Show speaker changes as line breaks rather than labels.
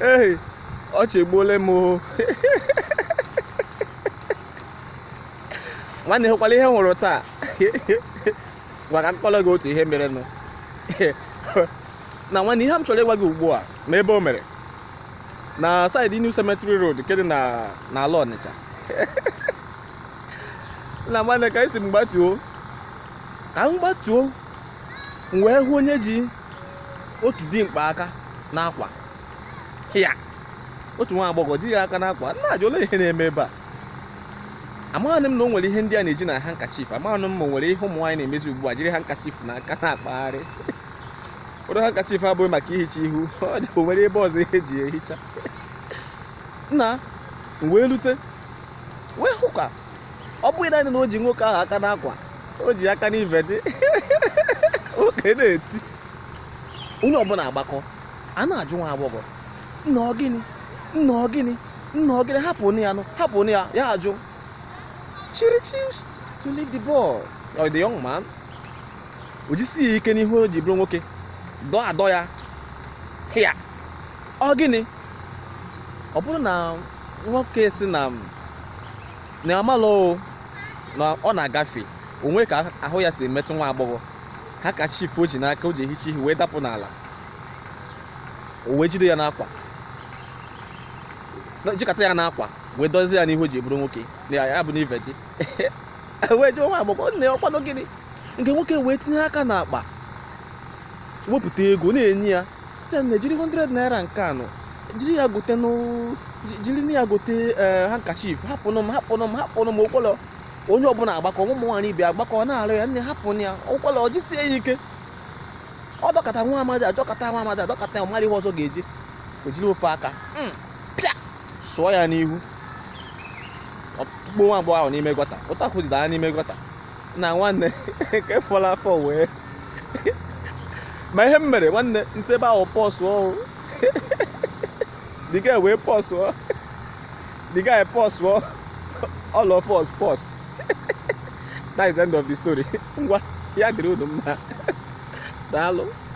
Ee, ọ chegbuole m o. Nwanne hụkwala ihe m hụrụ taa. Gwara nkọlọ gị otu ihe mere nụ. Na nwanne ihe m chọrọ ịgwa gị ugbu a ma ebe o mere na side New Cemetery Road nke dị na ala Ọnịcha. Na nwanne ka esi m gbatuo m wee hụ onye ji otu dimkpa aka n'akwa ya, otu nwa agbọghọ ji ya aka n'akwa. Na-ajụ ole ihe na-eme ebe a. Amaghị m na o nwere ihe ndị a na-eji na handkerchief. Amaghị m ma o nwere ihe ụmụ nwaanyị na-emezi ugbu a jiri handkerchief n'aka na-akpagharị. Ụfọdụ handkerchief abụghị maka ihicha ihu, ọ dị o nwere ebe ọzọ ihe eji ehicha. Nna m wee rute wee hụ ka ọ bụghị naanị na o ji nwoke ahụ aka n'akwa, o ji aka n'ive dị. Oke na-eti onye ọbụla agbakọ, a na-ajụ nwa agbọghọ, nna ọ gịnị, hapụ ya, ya ajụ. She refused to leave the boy or the young man. O jisi ike n'ihu o ji bụrụ nwoke, adọ ya. Ya ọ gịnị? Ọ bụrụ na nwoke si na amalụ na ọ na-agafe, onwe ka ahụ ya si emetụ nwa agbọghọ, handkerchief o ji n'aka o ji ehicha ihe wee dapụ n'ala, o wee jide ya n'akwa, jikọta ya n'akwa wee dozie ya n'ihu o ji bụrụ nwoke ya bụ n'ive dị. Wee jụọ nwa agbọghọ, nne ọkwanụ gịnị? Nke nwoke wee tinye aka n'akpa wepụta ego na-enye ya, sị ya na-ejiri 100 naira nke anọ jiri ya gote handkerchief. Hapụnụ m ụkwụlọ. Onye ọbụla agbakọ, ụmụ nwaanyị bịa agbakọ na-arịọ ya, nne hapụnụ ya ụkwụlọ, ọ jisie ya ike. Ọ dọkọta nwa amadi adọkọta ya, ọ mara ihe ọzọ ga-eje, o jiri ofe aka pịa sụọ ya n'ihu, ọtụkpo nwa agbọghọ ahụ n'ime gọta. Ụtakwu dị anya n'ime gọta. Na nwanne nke fọrọ afọ wee ma ihe m mere nwanne, nsi ebe ahụ pọsụọ. The guy wee pọsụọ. All of us paused. That is the end of the story. Ngwa ya dịrị unu mma. Daalụ.